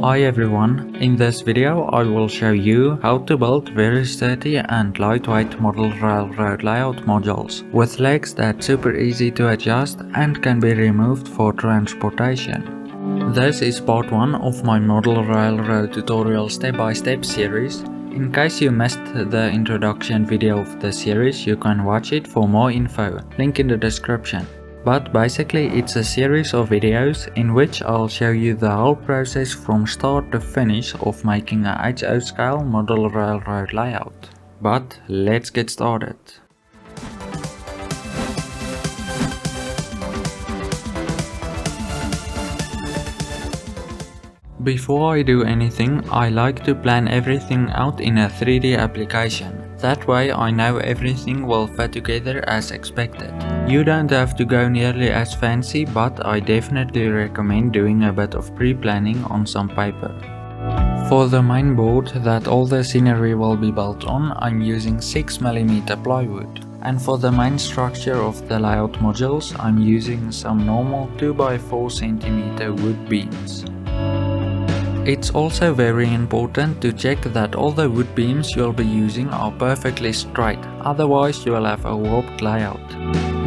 Hi everyone, in this video I will show you how to build very sturdy and lightweight model railroad layout modules with legs that's super easy to adjust and can be removed for transportation. This is part 1 of my model railroad tutorial step-by-step series. In case you missed the introduction video of the series, you can watch it for more info, link in the description. But basically it's a series of videos in which I'll show you the whole process from start to finish of making a HO scale model railroad layout. But let's get started. Before I do anything, I like to plan everything out in a 3D application. That way I know everything will fit together as expected. You don't have to go nearly as fancy, but I definitely recommend doing a bit of pre-planning on some paper. For the main board that all the scenery will be built on, I'm using 6mm plywood. And for the main structure of the layout modules, I'm using some normal 2x4cm wood beams. It's also very important to check that all the wood beams you'll be using are perfectly straight, otherwise you'll have a warped layout.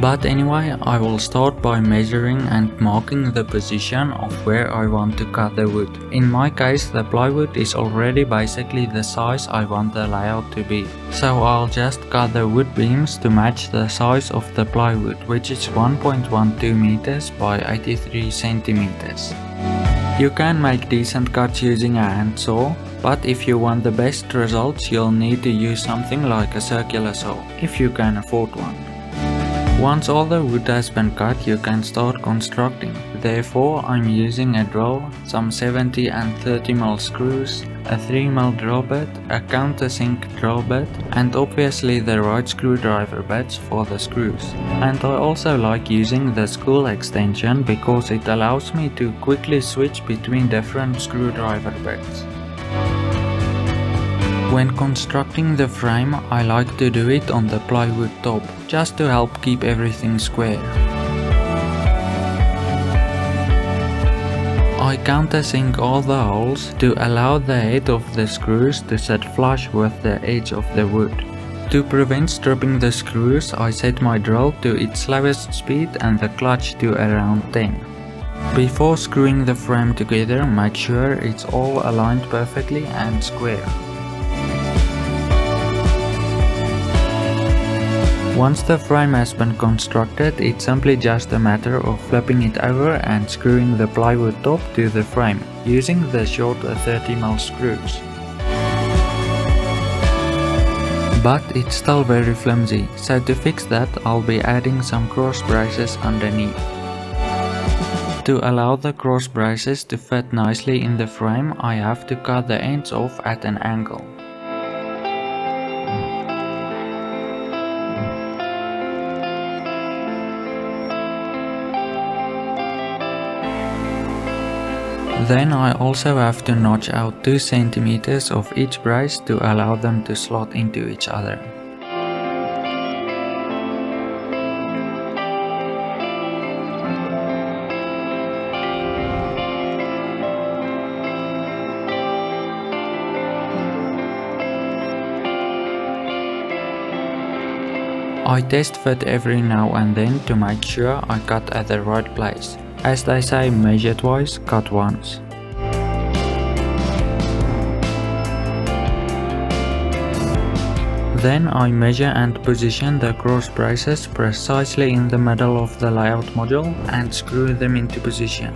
But anyway, I will start by measuring and marking the position of where I want to cut the wood. In my case, the plywood is already basically the size I want the layout to be. So I'll just cut the wood beams to match the size of the plywood, which is 1.12 meters by 83 centimeters. You can make decent cuts using a handsaw, but if you want the best results you'll need to use something like a circular saw, if you can afford one. Once all the wood has been cut, you can start constructing. Therefore, I'm using a drill, some 70 and 30mm screws, a 3mm drill bit, a countersink drill bit, and obviously the right screwdriver bits for the screws. And I also like using the spool extension because it allows me to quickly switch between different screwdriver bits. When constructing the frame, I like to do it on the plywood top, just to help keep everything square. I countersink all the holes to allow the head of the screws to sit flush with the edge of the wood. To prevent stripping the screws, I set my drill to its slowest speed and the clutch to around 10. Before screwing the frame together, make sure it's all aligned perfectly and square. Once the frame has been constructed, it's simply just a matter of flipping it over and screwing the plywood top to the frame, using the short 30mm screws. But it's still very flimsy, so to fix that I'll be adding some cross braces underneath. To allow the cross braces to fit nicely in the frame, I have to cut the ends off at an angle. Then I also have to notch out 2 centimeters of each brace to allow them to slot into each other. I test fit every now and then to make sure I cut at the right place. As they say, measure twice, cut once. Then I measure and position the cross braces precisely in the middle of the layout module and screw them into position.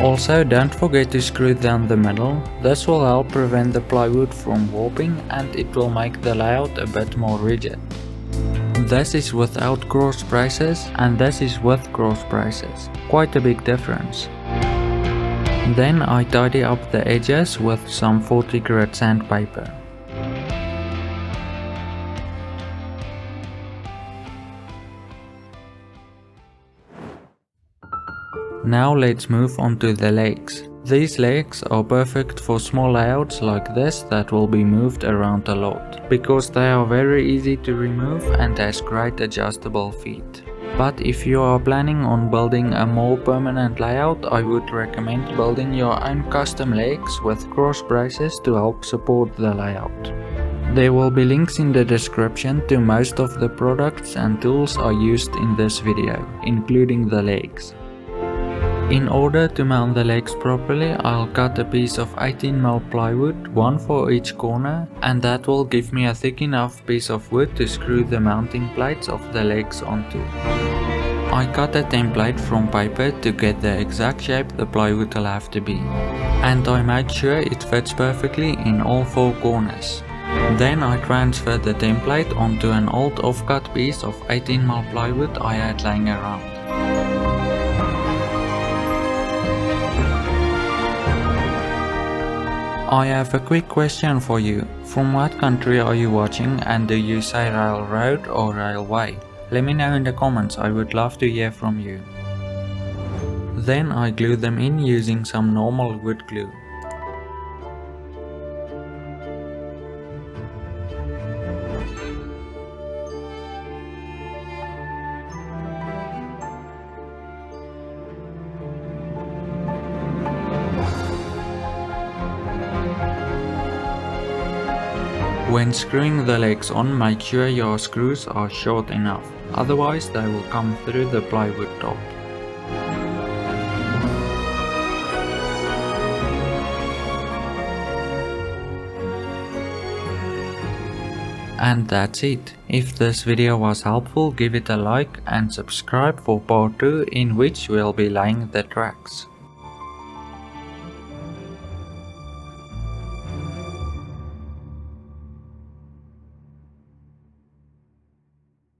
Also, don't forget to screw down the middle. This will help prevent the plywood from warping and it will make the layout a bit more rigid. This is without cross braces and this is with cross braces. Quite a big difference. Then I tidy up the edges with some 40 grit sandpaper. Now let's move on to the legs. These legs are perfect for small layouts like this that will be moved around a lot, because they are very easy to remove and has great adjustable feet. But if you are planning on building a more permanent layout, I would recommend building your own custom legs with cross braces to help support the layout. There will be links in the description to most of the products and tools I used in this video, including the legs. In order to mount the legs properly, I'll cut a piece of 18mm plywood, one for each corner, and that will give me a thick enough piece of wood to screw the mounting plates of the legs onto. I cut a template from paper to get the exact shape the plywood will have to be, and I made sure it fits perfectly in all 4 corners. Then I transferred the template onto an old offcut piece of 18mm plywood I had lying around. I have a quick question for you. From what country are you watching, and do you say railroad or railway? Let me know in the comments, I would love to hear from you. Then I glue them in using some normal wood glue. When screwing the legs on, make sure your screws are short enough, otherwise they will come through the plywood top. And that's it. If this video was helpful, give it a like and subscribe for part 2, in which we'll be laying the tracks.